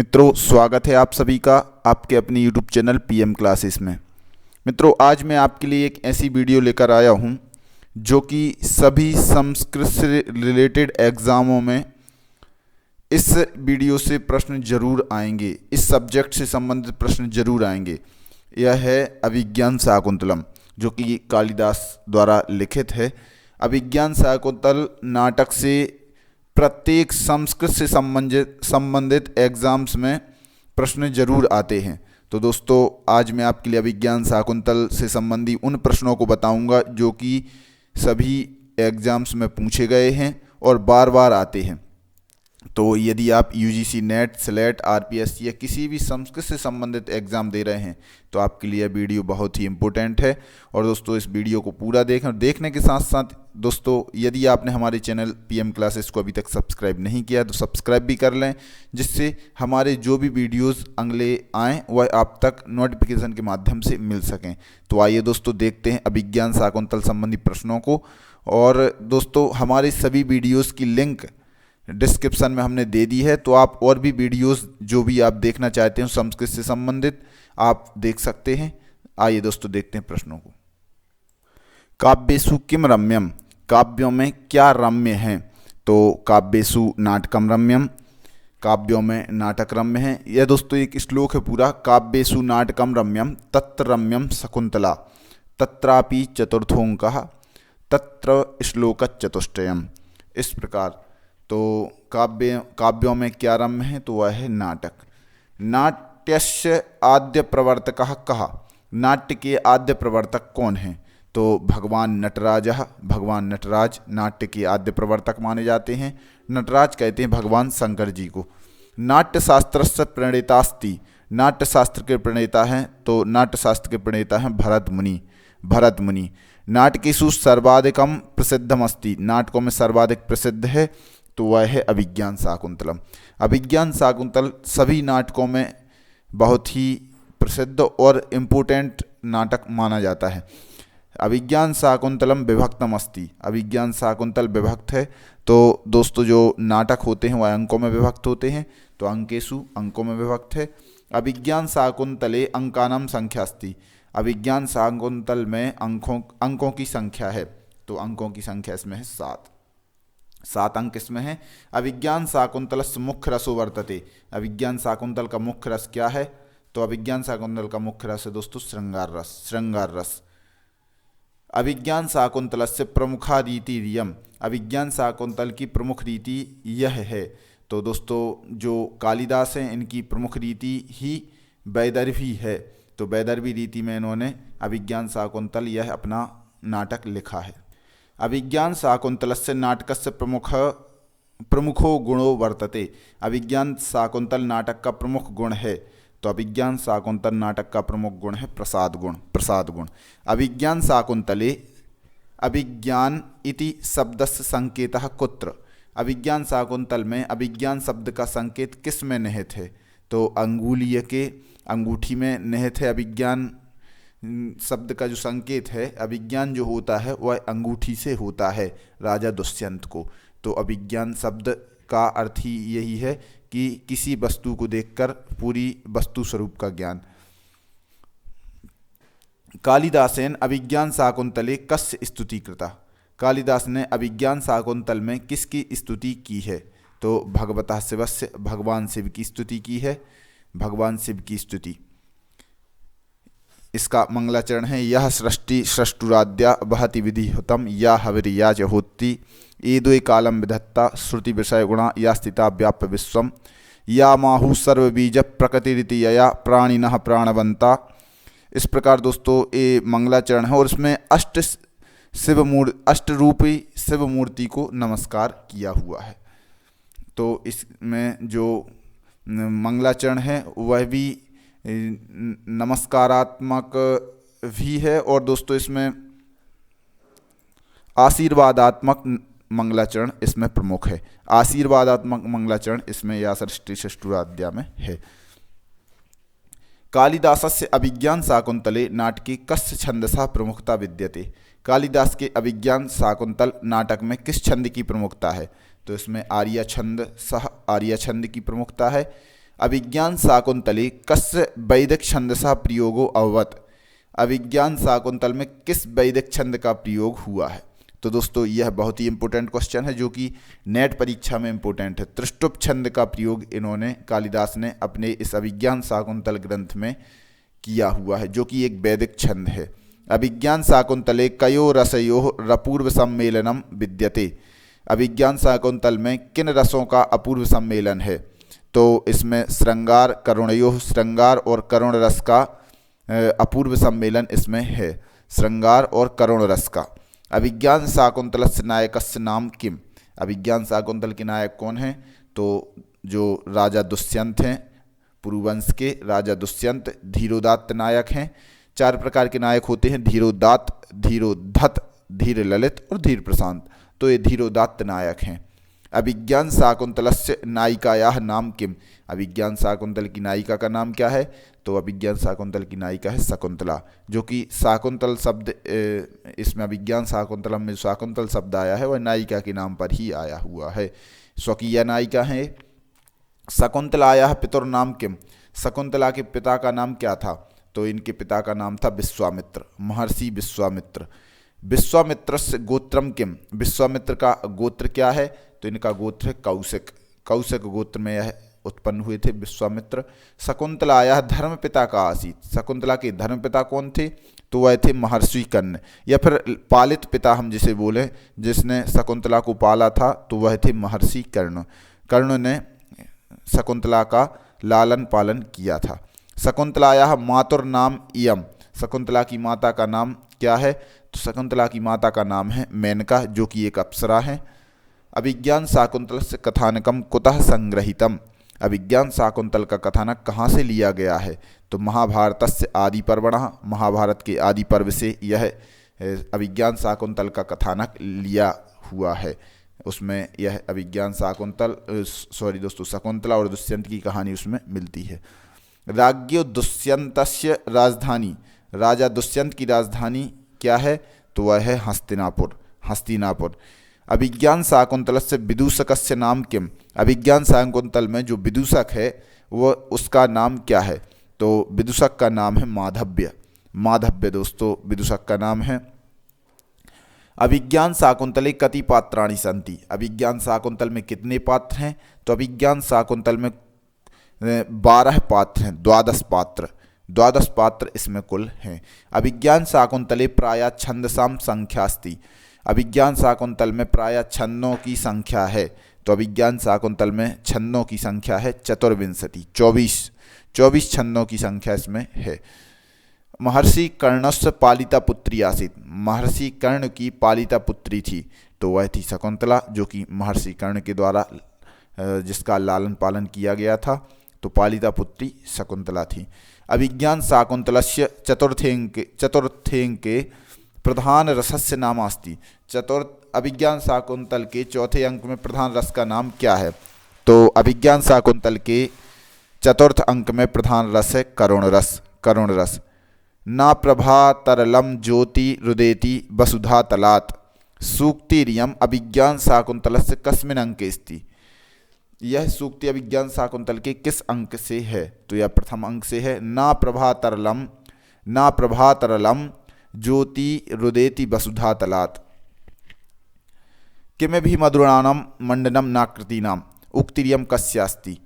मित्रों, स्वागत है आप सभी का आपके अपने यूट्यूब चैनल पीएम क्लासेस में। मित्रों, आज मैं आपके लिए एक ऐसी वीडियो लेकर आया हूं जो कि सभी संस्कृत से रिलेटेड एग्ज़ामों में इस वीडियो से प्रश्न जरूर आएंगे, इस सब्जेक्ट से संबंधित प्रश्न जरूर आएंगे। यह है अभिज्ञान शाकुंतलम, जो कि कालिदास द्वारा लिखित है। अभिज्ञान शाकुंतल नाटक से प्रत्येक संस्कृत से संबंधित एग्जाम्स में प्रश्न जरूर आते हैं। तो दोस्तों, आज मैं आपके लिए अभिज्ञान शाकुंतल से संबंधी उन प्रश्नों को बताऊंगा जो कि सभी एग्जाम्स में पूछे गए हैं और बार बार आते हैं। तो यदि आप यूजीसी नेट, स्लेट, आरपीएससी या किसी भी संस्कृत से संबंधित एग्ज़ाम दे रहे हैं तो आपके लिए वीडियो बहुत ही इम्पोर्टेंट है। और दोस्तों, इस वीडियो को पूरा देखें। देखने के साथ साथ दोस्तों, यदि आपने हमारे चैनल पीएम क्लासेस को अभी तक सब्सक्राइब नहीं किया तो सब्सक्राइब भी कर लें, जिससे हमारे जो भी वीडियोज़ अगले आएँ वह आप तक नोटिफिकेशन के माध्यम से मिल सकें। तो आइए दोस्तों, देखते हैं अभिज्ञान शाकुंतल संबंधी प्रश्नों को। और दोस्तों, हमारे सभी वीडियोज़ की लिंक डिस्क्रिप्शन में हमने दे दी है, तो आप और भी वीडियोस जो भी आप देखना चाहते हैं संस्कृत से संबंधित आप देख सकते हैं। आइए दोस्तों, देखते हैं प्रश्नों को। काव्येषु किम रम्यम, काव्यों में क्या रम्य है? तो काव्येषु नाटकम रम्यम, काव्यों में नाटक रम्य है। यह दोस्तों एक श्लोक है पूरा। काव्येषु नाटकम रम्यम तत्र रम्यम शकुंतला, तत्रापि चतुर्थोंकः तत्र श्लोक चतुष्टयम। इस प्रकार तो काव्यों में क्या रम्य है? तो वह है नाटक। नाट्यस्य आद्य प्रवर्तकः कः, नाट्य के आद्य प्रवर्तक कौन हैं? तो भगवान नटराजः, भगवान नटराज नाट्य के आद्य प्रवर्तक माने जाते हैं। नटराज कहते हैं भगवान शंकर जी को। नाट्य शास्त्रस्य प्रणेतास्ति, नाट्य शास्त्र के प्रणेता हैं तो नाट्य शास्त्र के प्रणेता हैं भरत मुनि, भरत मुनि। नाटकेषु सर्वाधिकम प्रसिद्धमस्ति, नाटकों में सर्वाधिक प्रसिद्ध है तो वह है अभिज्ञान शाकुंतलम। अभिज्ञान शाकुंतल सभी नाटकों में बहुत ही प्रसिद्ध और इम्पोर्टेंट नाटक माना जाता है। अभिज्ञान शाकुंतलम विभक्तम अस्ति, अभिज्ञान शाकुंतल विभक्त है। तो दोस्तों, जो नाटक होते हैं वह अंकों में विभक्त होते हैं, तो अंकेषु अंकों में विभक्त है। अभिज्ञान शाकुंतले अंकानाम संख्या अस्ति, अभिज्ञान शाकुंतल में अंकों की संख्या है, तो अंकों की संख्या इसमें है 7 अंक इसमें है। अभिज्ञान शाकुंतलस्य मुख्य रसो वर्तते, अभिज्ञान शाकुंतल का मुख्य रस क्या है? तो अभिज्ञान शाकुंतल का मुख्य रस है दोस्तों श्रृंगार रस, श्रृंगार रस। अभिज्ञान शाकुंतलस्य प्रमुखा रीति रियम, अभिज्ञान शाकुंतल की प्रमुख रीति यह है। तो दोस्तों, जो कालिदास हैं इनकी प्रमुख रीति ही वैदर्भी है, तो वैदर्भी रीति में इन्होंने अभिज्ञान शाकुंतल यह अपना नाटक लिखा है। अभिज्ञान शाकुंतलस्य नाटकस्य प्रमुखो गुणो वर्तते, अभिज्ञान शाकुंतल नाटक का प्रमुख गुण है, तो अभिज्ञान शाकुंतल नाटक का प्रमुख गुण है प्रसाद गुण, प्रसाद गुण। अभिज्ञान शाकुंतले अभिज्ञान इति शब्दस्य संकेतः कुत्र, अभिज्ञान शाकुंतल में अभिज्ञान शब्द का संकेत किस में निहित है? तो अंगुलीय के, अंगूठी में निहित है। अभिज्ञान शब्द का जो संकेत है, अभिज्ञान जो होता है वह अंगूठी से होता है राजा दुष्यंत को। तो अभिज्ञान शब्द का अर्थ ही यही है कि किसी वस्तु को देखकर पूरी वस्तु स्वरूप का ज्ञान। कालिदासेन अभिज्ञान शाकुंतले कस्य स्तुति कृता, कालिदास ने अभिज्ञान शाकुंतल में किसकी स्तुति की है? तो भगवतः शिवस्य, भगवान शिव की स्तुति की है, भगवान शिव की स्तुति। इसका मंगलाचरण है यह सृष्टि सृष्टुराद्या वहति विधिहुतम या हविर्या च होति एद्वै कालम विधत्ता श्रुति विषय गुणा या स्थिता व्याप्य विश्वम या माहु सर्वबीज प्रकृतिरिति यया प्राणिनः प्राणवंता। इस प्रकार दोस्तों ये मंगलाचरण है और इसमें अष्टरूपी शिव मूर्ति को नमस्कार किया हुआ है। तो इसमें जो मंगलाचरण है वह भी नमस्कारात्मक भी है और दोस्तों इसमें आशीर्वादात्मक मंगलाचरण इसमें प्रमुख है। आशीर्वादात्मक मंगलाचरण इसमें या सृष्टि षष्ठुराध्याय में है। कालिदासस्य अभिज्ञान शाकुंतले नाटके कस्य छंदसा प्रमुखता विद्यते, कालिदास के अभिज्ञान शाकुंतल नाटक में किस छंद की प्रमुखता है? तो इसमें आर्य छंद, सह आर्य छंद की प्रमुखता है। अभिज्ञान शाकुंतले कस्य वैदिक छंदसा प्रयोगो अभवत्। अभिज्ञान शाकुंतल में किस वैदिक छंद का प्रयोग हुआ है। तो दोस्तों यह बहुत ही इंपॉर्टेंट क्वेश्चन है जो कि नेट परीक्षा में इंपॉर्टेंट है। त्रिष्टुप छंद का प्रयोग इन्होंने कालिदास ने अपने इस अभिज्ञान शाकुंतल ग्रंथ में किया हुआ है जो कि एक वैदिक छंद है। अभिज्ञान शाकुंतले कयो रसयो अपूर्व सम्मेलनम विद्यते। अभिज्ञान शाकुंतल में किन रसों का अपूर्व सम्मेलन है। तो इसमें श्रृंगार करुणयो, श्रृंगार और करुण रस का अपूर्व सम्मेलन इसमें है, श्रृंगार और करुण रस का। अभिज्ञान शाकुंतलस्य नायकस्य नाम किम। अभिज्ञान शाकुंतल के नायक कौन हैं। तो जो राजा दुष्यंत हैं, पुरुवंश के राजा दुष्यंत धीरोदात्त नायक हैं। 4 प्रकार के नायक होते हैं, धीरोदात्त, धीरोधत, धीर ललित और धीर प्रशांत। तो ये धीरोदात्त नायक हैं। अभिज्ञान शाकुंतलस्य नायिकायाः नाम किम। अभिज्ञान शाकुंतल की नायिका का नाम क्या है। तो अभिज्ञान शाकुंतल की नायिका है शकुंतला, जो कि शाकुंतल शब्द इसमें अभिज्ञान शाकुंतलम में शाकुंतल शब्द आया है वह नायिका के नाम पर ही आया हुआ है, स्वकीय नायिका है। शकुंतलायाः पितुर्नाम किम। शकुंतला के पिता का नाम क्या था। तो इनके पिता का नाम था विश्वामित्र, महर्षि विश्वामित्र। विश्वामित्रस्य गोत्रम किम। विश्वामित्र का गोत्र क्या है। तो इनका गोत्र है कौशिक। कौशिक गोत्र में यह उत्पन्न हुए थे विश्वामित्र। शकुंतलायाः धर्मपिता का आसीत। शकुंतला के धर्मपिता कौन थे। तो वह थे महर्षि कर्ण, या फिर पालित पिता हम जिसे बोले, जिसने शकुंतला को पाला था, तो वह थे महर्षि कर्ण। कर्ण ने शकुंतला का लालन पालन किया था। शकुंतलायाः मातुर नाम इयम। शकुंतला की माता का नाम क्या है। तो शकुंतला की माता का नाम है मेनका, जो कि एक अप्सरा है। अभिज्ञान शाकुंतलस्य कथानकम कुतः संग्रहीतम। अभिज्ञान शाकुंतल का कथानक कहाँ से लिया गया है। तो महाभारतस्य आदि पर्वणः, महाभारत के आदि पर्व से यह अभिज्ञान शाकुंतल का कथानक लिया हुआ है। उसमें यह अभिज्ञान शाकुंतल शकुंतला और दुष्यंत की कहानी उसमें मिलती है। राज्ञो दुष्यंतस्य राजधानी। राजा दुष्यंत की राजधानी क्या है। तो वह है हस्तिनापुर, हस्तिनापुर। अभिज्ञान शाकुंतलस्य विदूषकस्य नाम किम। अभिज्ञान शाकुंतल में जो विदूषक है वो उसका नाम क्या है। तो विदूषक का नाम है माधव्य। माधव्य दोस्तों विदूषक का नाम है। अभिज्ञान शाकुंतले कति पात्राणि सन्ति। अभिज्ञान शाकुंतल में कितने पात्र हैं। तो अभिज्ञान शाकुंतल में 12 पात्र हैं, 12 पात्र, 12 पात्र इसमें कुल हैं। अभिज्ञान शाकुंतले प्रायः छंदसाम संख्यास्ति। अभिज्ञान शाकुंतल में प्रायः छंदों की संख्या है। तो अभिज्ञान शाकुंतल में छंदों की संख्या है 24, 24 छंदों की संख्या इसमें है। महर्षि कर्णस्य पालिता पुत्री आसीत। महर्षि कर्ण की पालिता पुत्री थी, तो वह थी शकुंतला, जो कि महर्षि कर्ण के द्वारा जिसका लालन पालन किया गया था। तो पालिता पुत्री शकुंतला थी। अभिज्ञान शाकुंतलस्य चतुर्थेंके प्रधान रसस्य नाम अस्ति। अभिज्ञान शाकुंतल के चौथे अंक में प्रधान रस का नाम क्या है। तो अभिज्ञान शाकुंतल के चतुर्थ अंक में प्रधान रस है करुण रस, करुण रस। ना प्रभा तरलम ज्योति रुदेति वसुधा तलात्। सूक्तिरियम अभिज्ञान शाकुंतलस्य कस्मिन् अंके अस्ति। यह सूक्ति अभिज्ञान शाकुंतल के किस अंक से है। तो यह प्रथम अंक से है। ना प्रभा तरलम ज्योति रुदेति वसुधा तलात्। किमे भी मधुराणाम मंडनम नाकृतीनाम उक्तिरियम कस्यास्ति।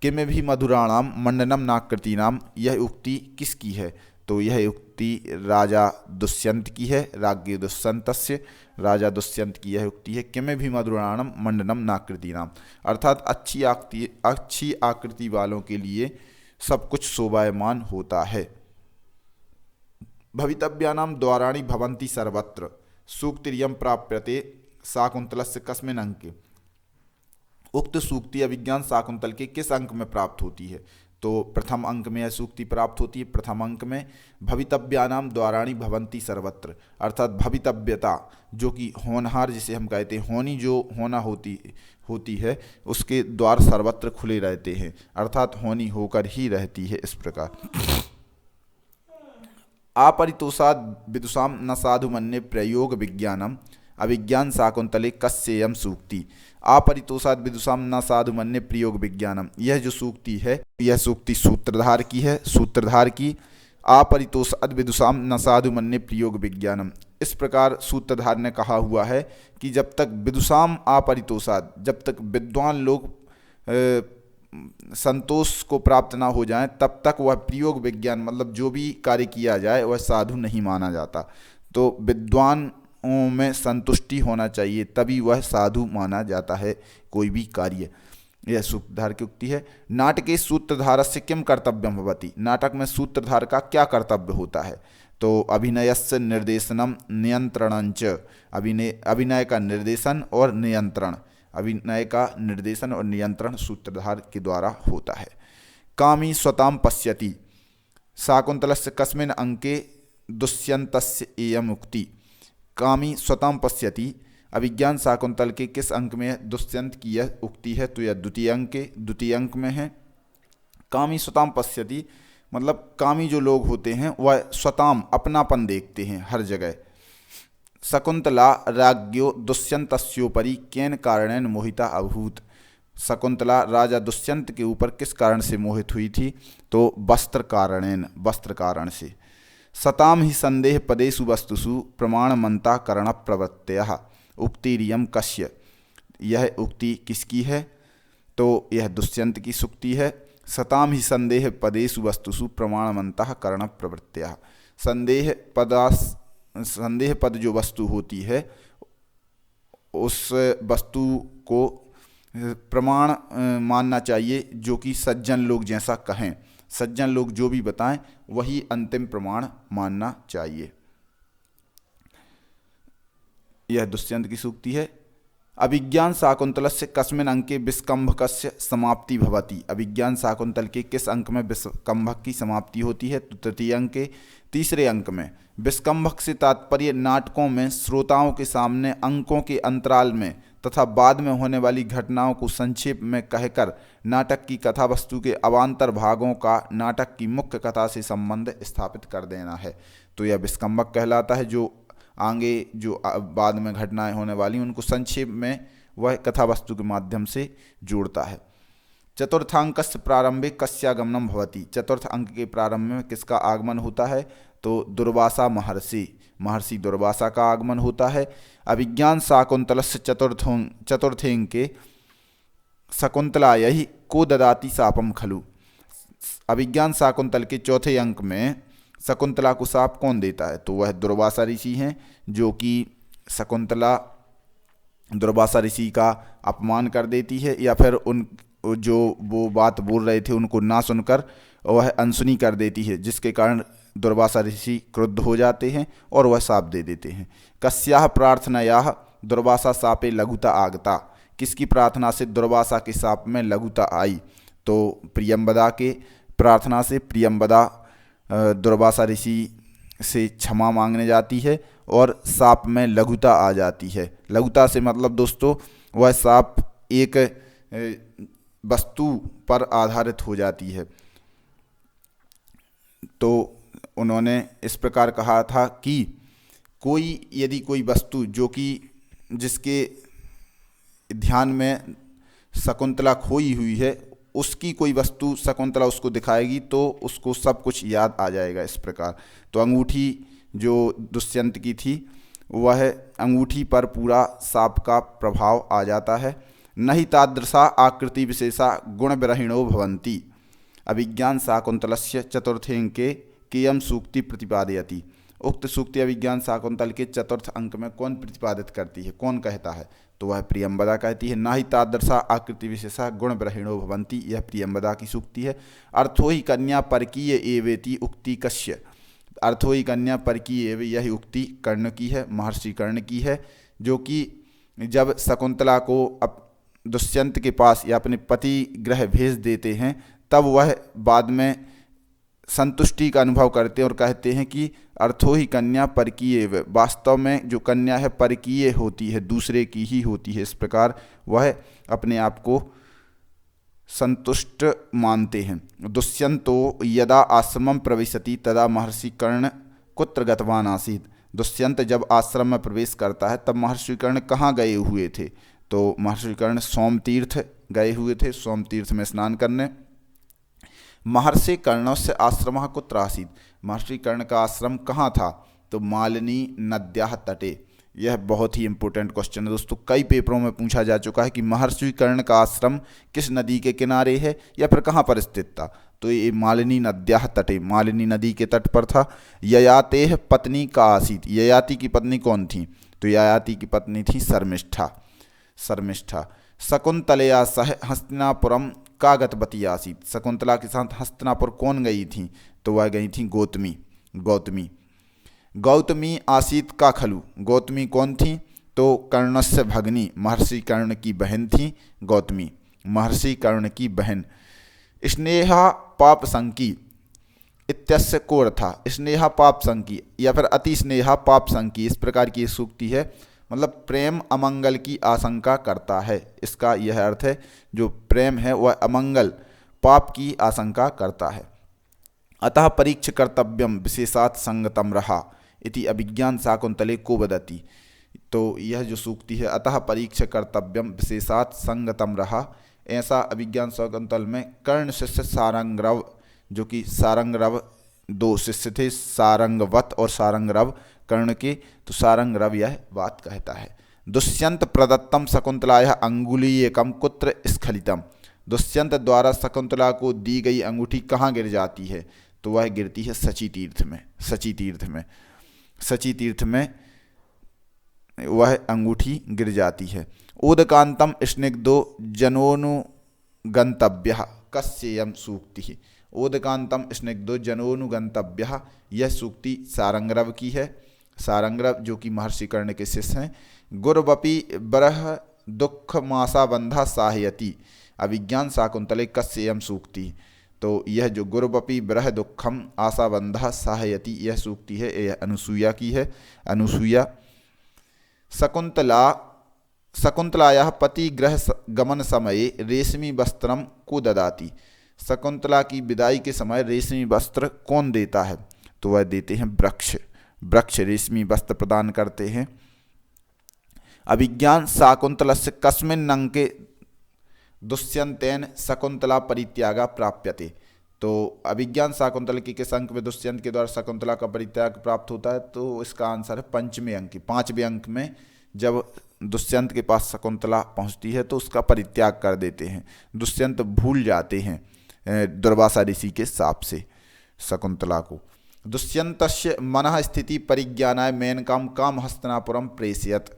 किमे भी मधुराणाम मंडनम नाकृतीनाम, यह उक्ति किसकी है। तो यह उक्ति राजा दुष्यंत की है, राज्ञ दुष्यंतस्य, राजा दुष्यंत की यह उक्ति है। किमे भी मधुराणाम मंडनम नाकृतीनाम, अर्थात अच्छी आकृति वालों के लिए सब कुछ शोभायमान होता है। भवितव्यानाम द्वाराणि भवन्ति सर्वत्र। सूक्तिरियम प्राप्यते शाकुंतलस्य कस्मिन् अंके। उक्त सूक्ति अभिज्ञान शाकुंतल के किस अंक में प्राप्त होती है। तो प्रथम अंक में यह सूक्ति प्राप्त होती है। प्रथम अंक में भवितव्यानाम द्वाराणि भवन्ति सर्वत्र, अर्थात भवितव्यता जो कि होनहार जिसे हम कहते हैं, होनी जो होना होती है उसके द्वार सर्वत्र खुले रहते हैं, अर्थात होनी होकर ही रहती है। इस प्रकार आपरितोषाद विदुषाम न साधु मन्ये प्रयोग विज्ञानम। अभिज्ञान शाकुंतले कस्येयं सूक्ति आपरितोषाद विदुषाम न साधु मन्ये प्रयोग विज्ञानम। यह जो सूक्ति है यह सूक्ति सूत्रधार की है, सूत्रधार की। आपरितोषाद विदुषाम न साधु मन्ये प्रयोग विज्ञानम। इस प्रकार सूत्रधार ने कहा हुआ है कि जब तक विदुषाम आपरितोषाद, जब तक विद्वान लोग संतोष को प्राप्त ना हो जाएं, तब तक वह प्रयोग विज्ञान मतलब जो भी कार्य किया जाए वह साधु नहीं माना जाता। तो विद्वानों में संतुष्टि होना चाहिए, तभी वह साधु माना जाता है कोई भी कार्य। यह सूत्रधार की उक्ति है। नाटके सूत्रधारस्य किम कर्तव्यम भवति। नाटक में सूत्रधार का क्या कर्तव्य होता है? तो अभिनयस्य निर्देशनम नियंत्रणंच। अभिनय का निर्देशन और नियंत्रण, अभिनय का निर्देशन और नियंत्रण सूत्रधार के द्वारा होता है। कामी स्वताम पश्यति शाकुंतलस्य कस्मिन् अंके दुष्यन्तस्य एयम् उक्ति। कामी स्वताम पश्यति, अभिज्ञान शाकुंतल के किस अंक में दुष्यंत की यह उक्ति है? तो यह द्वितीय अंक में है। कामी स्वताम पश्यति मतलब कामी जो लोग होते हैं वह स्वताम अपनापन देखते हैं हर जगह। शकुंतला राज्ञो दुष्यंतस्योपरि केन कारणेन मोहिता अभूत। शकुंतला राजा दुष्यंत के ऊपर किस कारण से मोहित हुई थी? तो वस्त्र कारण से। सताम ही संदेह पदेषु वस्तुषु प्रमाणमंता करण प्रवृत्तयः उक्तिरियम कस्य। यह उक्ति किसकी है? तो यह दुष्यंत की सूक्ति है। सताम ही संदेह पदेषु वस्तुषु प्रमाणमंता करण प्रवृत्तयः। संदेह पद जो वस्तु होती है उस वस्तु को प्रमाण मानना चाहिए, जो कि सज्जन लोग जैसा कहें, सज्जन लोग जो भी बताएं वही अंतिम प्रमाण मानना चाहिए। यह दुष्यंत की सूक्ति है। अभिज्ञान शाकुंतलस्य कस्मिन् अंके विस्कंभकस्य समाप्ति भवति। अभिज्ञान शाकुंतल के किस अंक में विस्कंभक की समाप्ति होती है? तो तृतीय अंक के तीसरे अंक में। विस्कंभक से तात्पर्य नाटकों में श्रोताओं के सामने अंकों के अंतराल में तथा बाद में होने वाली घटनाओं को संक्षेप में कहकर नाटक की कथा वस्तु के अवान्तर भागों का नाटक की मुख्य कथा से संबंध स्थापित कर देना है। तो यह विस्कंभक कहलाता है। जो आगे जो बाद में घटनाएं होने वाली उनको संक्षेप में वह कथा वस्तु के माध्यम से जोड़ता है। चतुर्थांकस्य प्रारंभे कस्यागमनम भवति। चतुर्थ अंक के प्रारंभ में किसका आगमन होता है? तो दुर्वासा महर्षि दुर्वासा का आगमन होता है। अभिज्ञान शाकुंतलस्य चतुर्थेंके शकुंतलायै को ददाति शापम खलु। अभिज्ञान शाकुंतल के चौथे अंक में शकुंतला को शाप कौन देता है? तो वह दुर्वासा ऋषि हैं, जो कि शकुंतला दुर्वासा ऋषि का अपमान कर देती है, या फिर उन जो वो बात बोल रहे थे उनको ना सुनकर वह अनसुनी कर देती है, जिसके कारण दुर्वासा ऋषि क्रुद्ध हो जाते हैं और वह शाप दे देते हैं। कस्याह प्रार्थनायाह दुर्वासा शापे लघुता आगता। किसकी प्रार्थना से दुर्वासा के शाप में लघुता आई? तो प्रियंवदा के प्रार्थना से प्रियंवदा दुर्वासा ऋषि से क्षमा मांगने जाती है और शाप में लघुता आ जाती है। लघुता से मतलब दोस्तों वह शाप एक वस्तु पर आधारित हो जाती है। तो उन्होंने इस प्रकार कहा था कि यदि कोई वस्तु जो कि जिसके ध्यान में शकुंतला खोई हुई है, उसकी कोई वस्तु शकुंतला उसको दिखाएगी तो उसको सब कुछ याद आ जाएगा। इस प्रकार तो अंगूठी जो दुष्यंत की थी वह अंगूठी पर पूरा शाप का प्रभाव आ जाता है। नहि तादृशा आकृति विशेषा गुण विरहिणो भवन्ति। अभिज्ञान शाकुंतलस्य चतुर्थेंके केयम सूक्ति प्रतिपादयति। उक्त सूक्ति अभिज्ञान शाकुंतल के चतुर्थ अंक में कौन प्रतिपादित करती है, कौन कहता है? तो वह प्रियंवदा कहती है। नहि तादृशा आकृति विशेषा गुण विरहिणो भवन्ति, यह प्रियंवदा की सूक्ति है। अर्थो ही कन्या परकीय एवेति उक्ति कस्य। अर्थो ही कन्या परकीय एव, यह उक्ति कर्ण की है, महर्षि कर्ण की है, जो कि जब शकुंतला को दुष्यंत के पास या अपने पति गृह भेज देते हैं तब वह बाद में संतुष्टि का अनुभव करते हैं और कहते हैं कि अर्थो ही कन्या परकीय। वास्तव में जो कन्या है परकीय होती है, दूसरे की ही होती है। इस प्रकार वह अपने आप को संतुष्ट मानते हैं। दुष्यंतो यदा आश्रमं प्रविशति तदा महर्षि कर्ण कुत्र गतवान आसीत्। दुष्यंत जब आश्रम में प्रवेश करता है तब महर्षि कर्ण कहाँ गए हुए थे? तो महर्षि कर्ण सोमतीर्थ गए हुए थे, सोमतीर्थ में स्नान करने। महर्षि कर्णस्य आश्रमः कुत्र आसीत्? महर्षि कर्ण का आश्रम कहाँ था? तो मालिनी नद्याः तटे। यह बहुत ही इंपॉर्टेंट क्वेश्चन है दोस्तों, कई पेपरों में पूछा जा चुका है कि महर्षि कर्ण का आश्रम किस नदी के किनारे है या फिर कहाँ पर स्थित था। तो ये मालिनी नद्याः तटे, मालिनी नदी के तट पर था। ययातेः पत्नी का आसीत्? ययाति की पत्नी कौन थी? तो ययाति की पत्नी थी शर्मिष्ठा। शर्मिष्ठा। शकुंतलया सह हस्तिनापुरम का गतवती आसीत्? शकुंतला के साथ हस्तिनापुर कौन गई थी? तो वह गई थी गौतमी। गौतमी। गौतमी आसीत् का खलु? गौतमी कौन थी? तो कर्णस्य भगिनी, महर्षि कर्ण की बहन थी गौतमी, महर्षि कर्ण की बहन। स्नेहा पाप संकी इत्यस्य को अर्था? स्नेहा पाप संकी या फिर अति स्नेहा पाप संकी, इस प्रकार की सूक्ति है, मतलब प्रेम अमंगल की आशंका करता है। इसका यह अर्थ है जो प्रेम है वह अमंगल पाप की आशंका करता है। अतः परीक्ष कर्तव्यम विशेषात् संगतम रहा इति अभिज्ञान शाकुंतले को वदति। तो यह जो सूक्ति है, अतः परीक्ष कर्तव्यम विशेषात् संगतम रहा, ऐसा अभिज्ञान शाकुंतल में कर्ण शिष्य सारंगरव, जो कि सारंगरव दो शिष्य थे, सारंगवत और सारंगरव कर्ण के, तो सारंगरव यह बात कहता है। दुष्यंत प्रदत्तम शकुंतलाया अंगुलीयकम कुत्र स्खलितम? दुष्यंत द्वारा शकुंतला को दी गई अंगूठी कहाँ गिर जाती है? तो वह गिरती है सची तीर्थ में। सची तीर्थ में, सची तीर्थ में वह अंगूठी गिर जाती है। उदकांतम स्निग्धो जनोनुगंतव्यः कस्येयं सूक्ति? उदकांतम स्निग्धो जनोनुगंतव्यः, यह सूक्ति सारंगरव की है। सारंगरव जो कि महर्षि कर्ण के शिष्य हैं। गुरवपि बरह दुख मासा बंधा साहयति अभिज्ञान शाकुंतले कस्येयं सूक्ति? तो यह जो गुरुवपि बरह दुखम आशाबंधा सहायति, यह सूक्ति है, यह अनुसूया की है। अनुसूया। शकुंतलायाः पतिगृह गमन समये रेशमी वस्त्रम को ददाति? शकुंतला की विदाई के समय रेशमी वस्त्र कौन देता है? तो वह देते हैं वृक्ष। वृक्ष रेशमी वस्त्र प्रदान करते हैं। अभिज्ञान शाकुंतलस्य कस्मिन् अंके दुष्यंतेन शकुंतला परित्यागा प्राप्यते? तो अभिज्ञान शाकुंतल के किस अंक में दुष्यंत के द्वारा शकुंतला का परित्याग प्राप्त होता है? तो इसका आंसर है पंचवें अंक। पांचवें अंक में जब दुष्यंत के पास शकुंतला पहुंचती है तो उसका परित्याग कर देते हैं। दुष्यंत भूल जाते हैं दुर्वासा ऋषि के शाप से शकुंतला को। दुष्यंतस्य मनः स्थिति परिज्ञानाय मेनकाम काम हस्तिनापुरम प्रेषयत?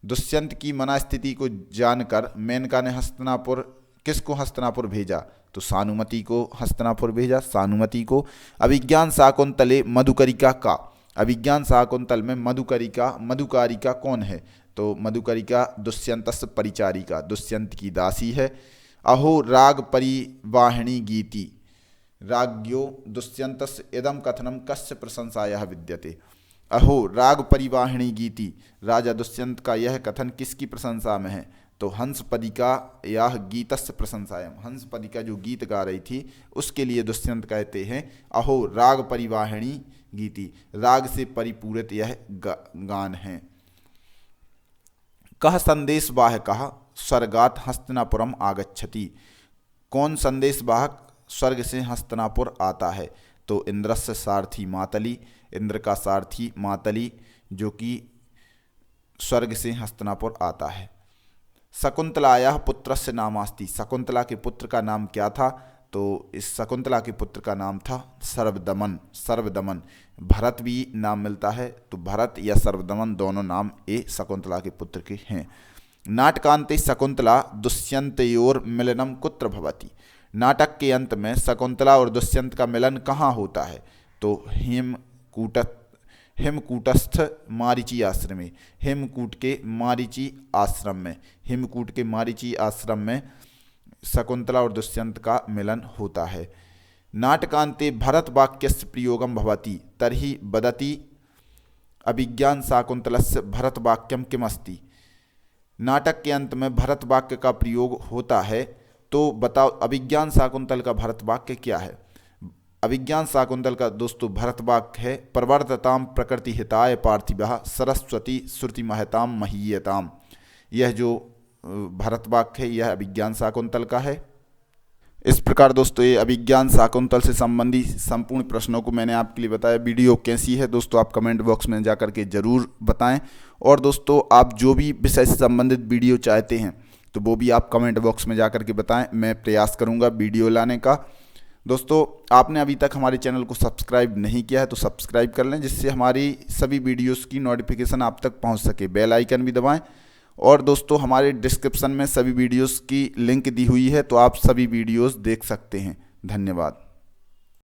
दुष्यंत की मना स्थिति को जानकर मेनका ने हस्तिनापुर, किसको हस्तिनापुर भेजा? तो सानुमति को हस्तिनापुर भेजा, सानुमति को। अभिज्ञान शाकुंतले मधुकरिका का? अभिज्ञान शाकुंतल में मधुकरिका, मधुकारिका कौन है? तो मधुकरिका दुष्यंतस्य परिचारिका, दुष्यंत की दासी है। अहो राग परिवाहिनी गीति राज्ञो दुष्यंतस्य इदम कथनम कस्य प्रशंसायाः विद्यते? अहो राग परिवाहिनी गीति, राजा दुष्यंत का यह कथन किसकी प्रशंसा में है? तो हंसपदिका या गीतस्य प्रशंसायाम, हंसपदिका जो गीत गा रही थी उसके लिए दुष्यंत कहते हैं अहो राग परिवाहिनी गीति, राग से परिपूरित यह गान है। कह संदेश वाहकः स्वर्गात् हस्तिनापुरम आगच्छति? कौन संदेश वाहक स्वर्ग से हस्तिनापुर आता है? तो इंद्रस्य सारथी मातली, इंद्र का सारथी मातली जो कि स्वर्ग से हस्तिनापुर आता है। शकुंतलायाः पुत्रस्य नामास्ति? शकुंतला के पुत्र का नाम क्या था? तो इस शकुंतला के पुत्र का नाम था सर्वदमन। सर्वदमन, भरत भी नाम मिलता है, तो भरत या सर्वदमन दोनों नाम ये शकुंतला के पुत्र के हैं। नाटकांते शकुंतला दुष्यंतयोर मिलनम कुत्र भवति? नाटक के अंत में शकुंतला और दुष्यंत का मिलन कहाँ होता है? तो हेमकूटस्थ मारीची आश्रम में, हेमकूट के मारीची आश्रम में, हेमकूट के मारीची आश्रम में शकुंतला और दुष्यंत का मिलन होता है। नाटकांते भरत वाक्यस्य प्रयोगम भवति तर्हि वदति अभिज्ञान शाकुंतलस्य भरत वाक्यम किमस्ति? नाटक के अंत में भरत वाक्य का प्रयोग होता है, तो बताओ अभिज्ञान शाकुंतल का भरत वाक्य क्या है? अभिज्ञान शाकुंतल का दोस्तों भरत वाक्य है, प्रवर्तताम प्रकृति हिताय पार्थिवः सरस्वती श्रुति महताम महीयताम। यह जो भरत वाक्य है यह अभिज्ञान शाकुंतल का है। इस प्रकार दोस्तों ये अभिज्ञान शाकुंतल से संबंधी संपूर्ण प्रश्नों को मैंने आपके लिए बताया। वीडियो कैसी है दोस्तों आप कमेंट बॉक्स में जाकर के ज़रूर बताएं। और दोस्तों आप जो भी विषय से संबंधित वीडियो चाहते हैं तो वो भी आप कमेंट बॉक्स में जाकर के बताएं, मैं प्रयास करूंगा वीडियो लाने का। दोस्तों आपने अभी तक हमारे चैनल को सब्सक्राइब नहीं किया है तो सब्सक्राइब कर लें, जिससे हमारी सभी वीडियोस की नोटिफिकेशन आप तक पहुंच सके। बेल आइकन भी दबाएं। और दोस्तों हमारे डिस्क्रिप्शन में सभी वीडियोस की लिंक दी हुई है, तो आप सभी वीडियोस देख सकते हैं। धन्यवाद।